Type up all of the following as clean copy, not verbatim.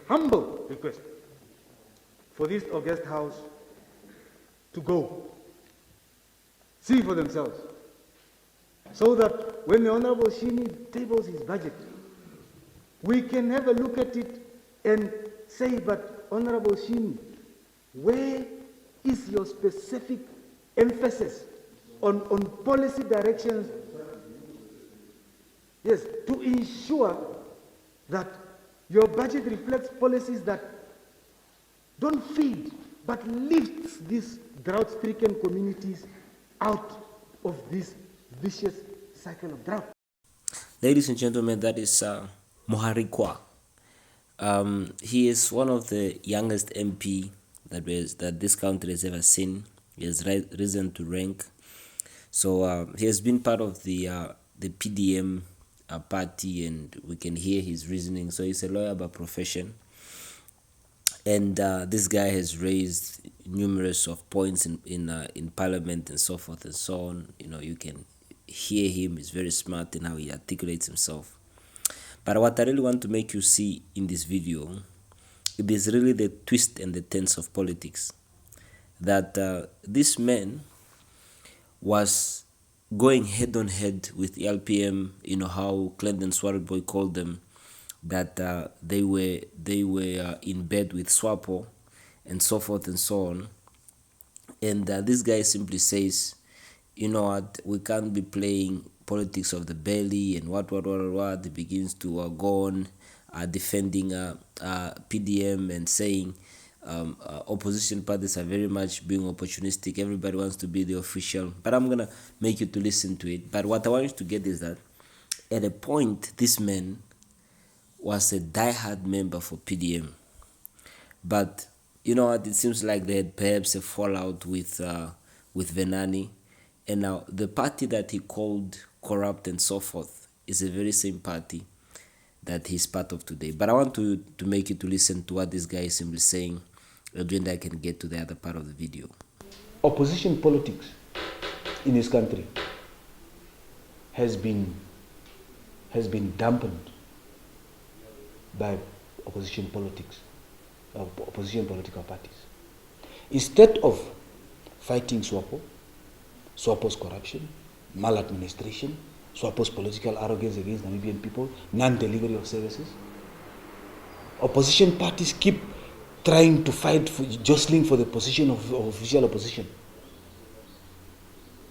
humble request for this august house to go, see for themselves, so that when the Honorable Shini tables his budget, we can have a look at it and say, but Honorable Shini, where is your specific emphasis on policy directions? Yes, to ensure that your budget reflects policies that don't feed, but lifts these drought-stricken communities out of this vicious cycle of drought. Ladies and gentlemen, that is Muharukua. He is one of the youngest MP that this country has ever seen. He has risen to rank. So he has been part of the PDM party, and we can hear his reasoning. So he's a lawyer by profession. And this guy has raised numerous of points in parliament and so forth and so on. You know, you can hear him. He's very smart in how he articulates himself. But what I really want to make you see in this video, it is really the twist and the turns of politics. That this man was going head on head with the LPM, you know, how Clinton Swapo called them, that they were in bed with Swapo and so forth and so on. And this guy simply says, you know what, we can't be playing politics of the belly and what. He begins to go on defending PDM and saying opposition parties are very much being opportunistic. Everybody wants to be the official. But I'm going to make you to listen to it. But what I want you to get is that at a point, this man was a diehard member for PDM. But you know what, it seems like they had perhaps a fallout with Venani. And now the party that he called corrupt and so forth is the very same party that he's part of today. But I want to make you to listen to what this guy is simply saying, and then I can get to the other part of the video. Opposition politics in this country has been dampened by opposition politics, opposition political parties. Instead of fighting Swapo's corruption, maladministration, Swapo's political arrogance against Namibian people, non-delivery of services, opposition parties keep trying to fight, jostling for the position of official opposition.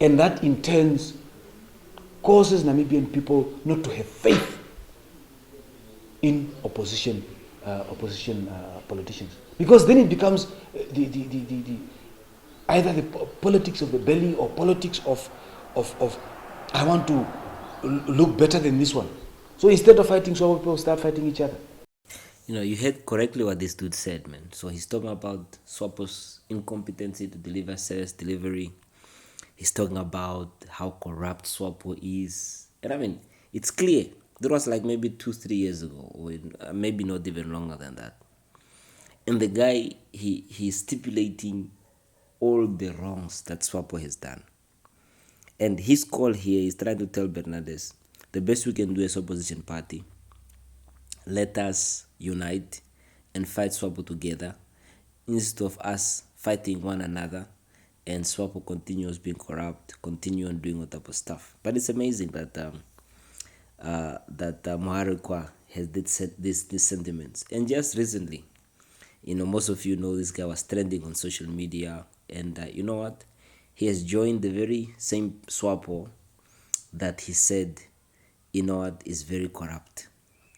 And that in turn causes Namibian people not to have faith in opposition politicians, because then it becomes either the politics of the belly or politics of I want to look better than this one. So instead of fighting Swapo, people start fighting each other. You know, you heard correctly what this dude said, man. So he's talking about Swapo's incompetency to deliver service delivery. He's talking about how corrupt Swapo is. And I mean, it's clear. That was like maybe 2-3 years ago, or maybe not even longer than that. And the guy, he's stipulating all the wrongs that Swapo has done. And his call here is trying to tell Bernardes, the best we can do as opposition party, let us unite and fight Swapo together instead of us fighting one another and Swapo continues being corrupt, continue on doing all type of stuff. But it's amazing that Muharukua has these sentiments. And just recently, you know, most of you know this guy was trending on social media, and you know what? He has joined the very same Swapo that he said, you know what, is very corrupt.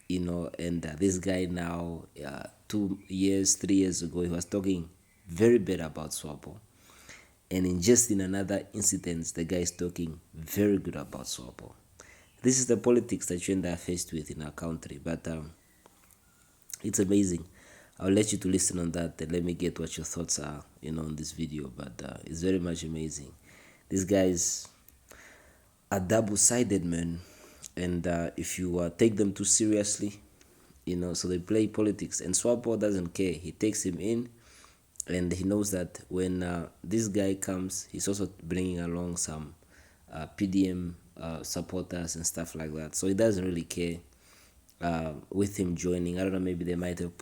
You know, and this guy now, 3 years ago, he was talking very bad about Swapo. And in another incident, the guy is talking very good about Swapo. This is the politics that you and I are faced with in our country. But it's amazing. I'll let you to listen on that and let me get what your thoughts are, you know, on this video. But it's very much amazing. These guys are double-sided, man. And if you take them too seriously, you know, so they play politics. And Swapo doesn't care. He takes him in, and he knows that when this guy comes, he's also bringing along some PDM supporters and stuff like that. So he doesn't really care with him joining. I don't know, maybe they might have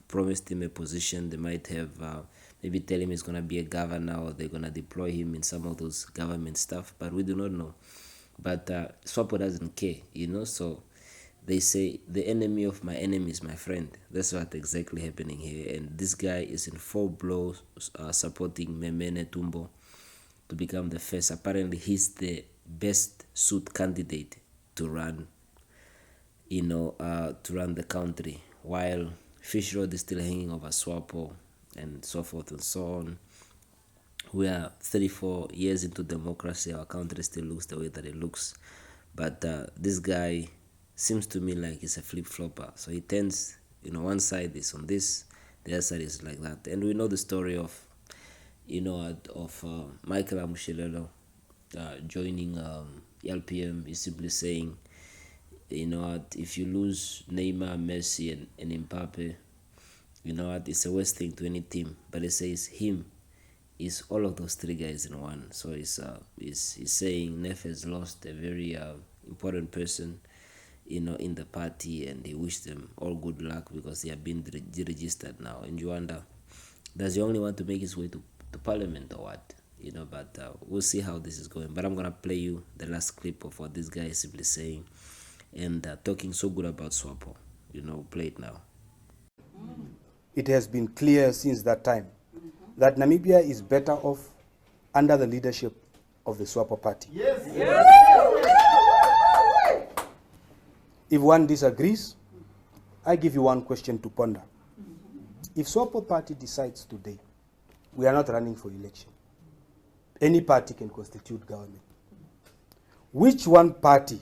promised him a position. They might have maybe tell him he's going to be a governor, or they're going to deploy him in some of those government stuff, but we do not know. But Swapo doesn't care, so they say the enemy of my enemy is my friend. That's what exactly happening here. And this guy is in full blow supporting Memene Tumbo to become the first. Apparently he's the best suit candidate to run to run the country, while Fish Road is still hanging over Swapo and so forth and so on. We are 34 years into democracy. Our country still looks the way that it looks. But this guy seems to me like he's a flip-flopper. So he tends, one side is on this, the other side is like that. And we know the story of, Michael Amushilelo joining LPM. He's simply saying, if you lose Neymar, Messi, and Mbappe, it's a worst thing to any team. But it says him is all of those three guys in one. So he's saying Neff has lost a very important person, in the party, and he wished them all good luck because they have been deregistered now. And you wonder, does he only want to make his way to parliament or what? But we'll see how this is going. But I'm gonna play you the last clip of what this guy is simply saying and talking so good about Swapo. Play it now. It has been clear since that time that Namibia is better off under the leadership of the Swapo party. Yes. If one disagrees, I give you one question to ponder. If Swapo party decides today, we are not running for election, any party can constitute government. Which one party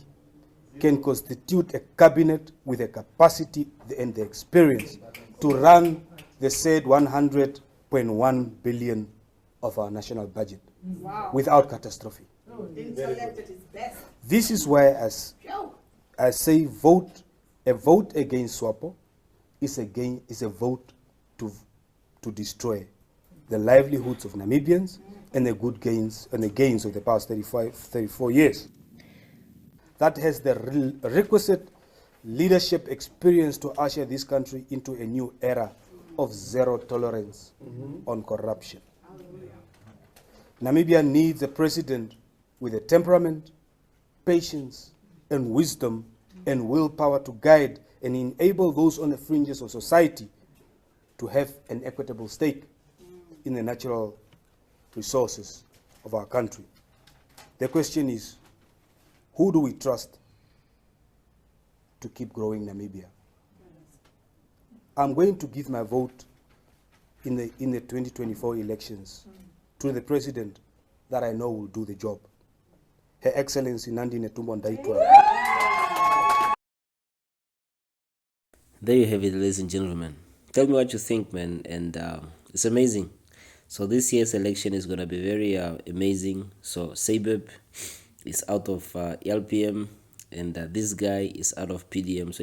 can constitute a cabinet with the capacity and the experience to run the said 100.1 billion of our national budget without catastrophe? This is why, as I say, a vote against Swapo is a vote to destroy the livelihoods of Namibians and the gains of the past 34 years. That has the requisite leadership experience to usher this country into a new era of zero tolerance on corruption. Namibia needs a president with a temperament, patience, and wisdom and willpower to guide and enable those on the fringes of society to have an equitable stake in the natural resources of our country. The question is, who do we trust to keep growing Namibia? I'm going to give my vote in the 2024 elections to the president that I know will do the job, Her Excellency Nandi Netumbo Ndaitwah. There you have it, ladies and gentlemen. Tell me what you think, man, and it's amazing. So this year's election is going to be very amazing. So Sabeb is out of LPM, and this guy is out of PDM. So